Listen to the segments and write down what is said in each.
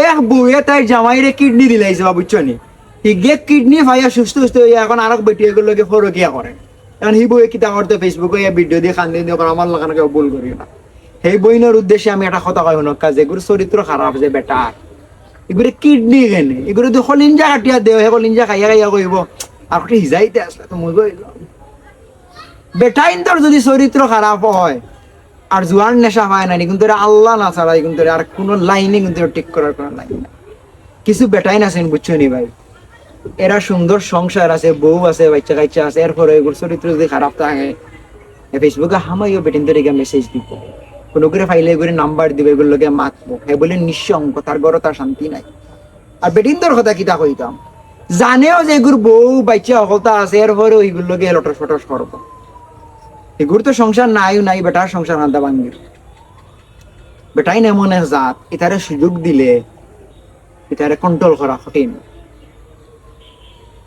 এক বউয়ে তাই জামাইরে কিডনি দিলাইছে বা বুঝছো নি, হিগে কিডনি ভাইয়া সুস্থ সুস্থ হইয়া এখন আরেক বেটি এগুলোকে ফরকিয়া করে। এখন হি বউয়ে কিতা করতে ফেসবুকে ভিডিও দিয়ে খান দিয়ে আমার লাগানো কেউ ভুল করি না। সেই বইনের উদ্দেশ্যে আমি একটা কথা কই শুনক, কাজ এগুলো চরিত্র খারাপ যে বেটা এগুলো কিডনি কেনে এগুলো যদি কলিঞ্জা কাটিয়া দেও হে কলিঞ্জা খাইয়া খাইয়া কইব আর কি হিজাইতে আসলে তো মজা হইল। বেটা ইন্তর যদি চরিত্র খারাপ হয় আর জোয়ান নেশা হয় না কিন্তু আল্লাহ না ছাড়া কিন্তু আর কোনো লাইনে কিন্তু ঠিক করার কোনো লাইন না। কিছু বেটাই না আছেন বুঝছো নি ভাই, এরা সুন্দর সংসার আছে, বউ আছে, বাচ্চা কাচ্চা আছে, এরপরে এগুলো চরিত্র যদি খারাপ থাকে ফেসবুকে হামাইও বেটিন তোর মেসেজ দিব, কোনো করে ফাইলে এগুলো নাম্বার দিবে, এগুলোকে মাতবো হে বলে নিঃসঙ্গ, তার ঘরে তার শান্তি নাই। আর বেটিন তোর কথা কিতা কইতাম, জানেও যে এগুর বউ বাচ্চা অকলতা আছে, এরপরে ওইগুলোকে লটস ফটস করবো। এগুর তো সংসার নাই নাই, বেটার সংসার আনতে ভাঙ্গির। বেটাই না এমন এক জাত, এটারে সুযোগ দিলে এটারে কন্ট্রোল করা কঠিন।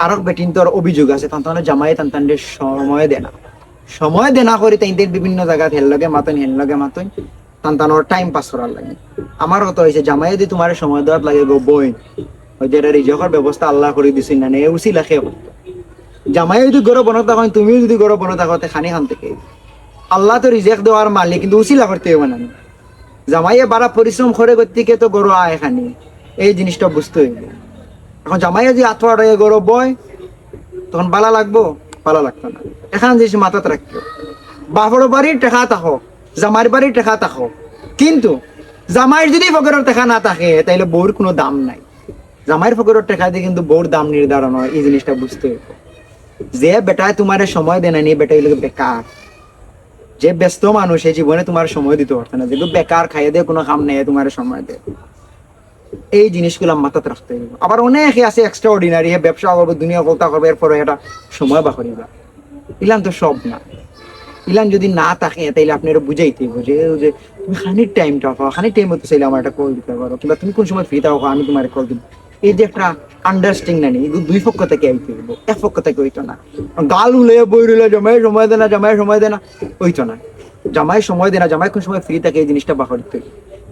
আরো বেটিন তোর অভিযোগ আছে তান জামাই তান সময় দেনা, সময় দেনা করে তাইদের বিভিন্ন জায়গা হেল লগে মাতন তান টাইম পাস করার লাগে। আমার কথা হয়েছে জামাই যদি তোমার সময় দেওয়ার লাগে গো বই, ওই যে রিজকের ব্যবস্থা আল্লাহ করে দিছেন না উচি লাখে করতো। জামাই যদি গরো বনত থাকো, তুমিও যদি গরো বনত থাকো খানি খান থেকে আল্লাহ তো রিজেক দেওয়ার মালিক, কিন্তু উচিলা করতে হবে না। জামাইয়ে বারা পরিশ্রম করে করতে তো গরো আয় খানি, এই জিনিসটা বুঝতে হইবে। এখন জামাইয়ে যদি আত্মা গরো বয় তখন বালা লাগবো, বালা লাগতো না। এখান জিনিস মাথাতে রাখতো, বাপর বাড়ির টেকা থাকো, জামাইয়ের বাড়ির টেকা থাকো, কিন্তু জামাইয়ের যদি ফকরের টেকা না থাকে তাইলে বউর কোনো দাম নাই। জামাইয়ের ফকরের টেকা দিয়ে কিন্তু বউর দাম নির্ধারণ হয়, এই জিনিসটা বুঝতে হইব। যে বেটায় তোমার সময় দেয় না নিয়ে বেটা এগুলো বেকার, যে ব্যস্ত মানুষ এই জীবনে তোমার সময় দিতে পারতো না, যেগুলো বেকার খাইয়ে দিয়ে কোনো কাম নেই তোমার সময় দেয়, এই জিনিসগুলো মাথাতে রাখতে হবে। আবার অনেকে আছে এক্সট্রা অর্ডিনারি, ব্যবসা করবে, দুনিয়া কলতা করবে, এরপরে এটা সময় বাকরিবা, ইলান তো সব না। ইলান যদি না থাকে তাইলে আপনি এটা বুঝাইতে হবে যে তুমি খানির টাইমটা পাও, খানির টাইম হতে চাইলে আমার একটা কল দিতে পারো, কিংবা তুমি কোন সময় ফ্রি থাকো আমি তোমার কল দিব। এই যে একটা আন্ডারস্ট্যান্ডিং না, এগুলো দুই পক্ষ থেকে আইতে হইব, এক পক্ষ থেকে হইতো না। গাল উলে বই রইলে জামাই সময় দেয় না, জামাই সময় দেয় না, হইতো না। জামাই সময় দেয় না, জামাই কোন সময় ফ্রি থাকে এই জিনিসটা বাকরিতে হইব,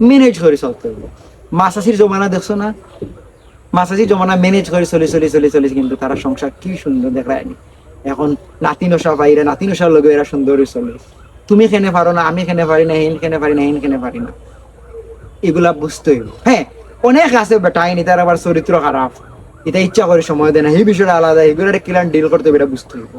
ম্যানেজ করে চলতে হইব। মাসাসির জমানা দেখছো না, মাসাসির জমানা ম্যানেজ করে চলে কিন্তু তারা সংসার কি সুন্দর দেখায়নি। এখন নাতিনসা বাইরে নাতিনসার লগে এরা সুন্দর চলে, তুমি খেনে পারো না, আমি খেনে পারি না, হেন খেনে পারি না, হেন খেনে পারি না, এগুলা বুঝতে হইব। হ্যাঁ অনেক আছে বেটাইনি তার আবার চরিত্র খারাপ, এটা ইচ্ছা করে সময় দেয় না, এই বিষয়টা আলাদা, এগুলো কিলান ডিল করতে হবে এটা বুঝতে হইব।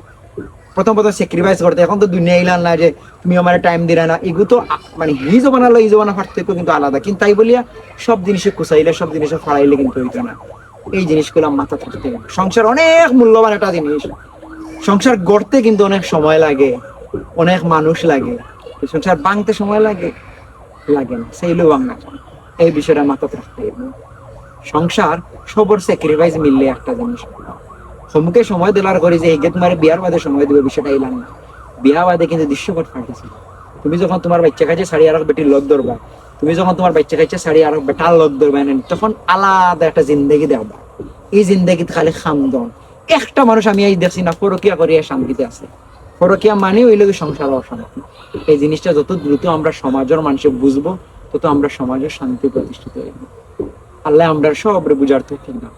প্রথম স্যাক্রিফাইস করতে, এখন তো দুনিয়া ইলান না যে তুমি আমার টাইম দিলে না, এগুলো তো মানে ই জবানা লো, এই জবানা পার্থক্য কিন্তু আলাদা। কিন্তু তাই বলিয়া সব জিনিসে কুচাইলে, সব জিনিসে ফাড়াইলে কিন্তু হইতো না। এই জিনিসগুলো মাথা থাকতে হবে। সংসার অনেক মূল্যবান একটা জিনিস, সংসার গড়তে কিন্তু অনেক সময় লাগে, অনেক মানুষ লাগে, সংসার ভাঙতে সময় লাগে লাগে না, সেইগুলো ভাঙনা। এই বিষয়টা মাথাতে রাখতে হবে। সংসার সবর স্যাক্রিফাইস মিললে একটা জিনিস, সম্মুখে সময় দেওয়ার করে যে এগে তোমার বিয়ার বাদে সময় দেবে বিষয়টা এলাম না। বিয়া বাদে কিন্তু দৃশ্যপট ফাটিছে। তুমি যখন তোমার বাচ্চা কাছে শাড়ি আর বেটির লগ ধরবা, তুমি যখন তোমার বাচ্চা কাছে শাড়ি আর বেটার লগ ধরবা, তখন আলাদা একটা জিন্দগি দেখবা। এই জিন্দগিতে খালি খামদন। একটা মানুষ আমি এই দেখছি না পরকিয়া করিয়া শান্তিতে আছে। পরকিয়া মানে ওই লোক সংসার অশান্তি। এই জিনিসটা যত দ্রুত আমরা সমাজের মানুষে বুঝবো, তত আমরা সমাজের শান্তি প্রতিষ্ঠিত হইব। আল্লাহ আমরা সব বুঝার তো ঠিক না।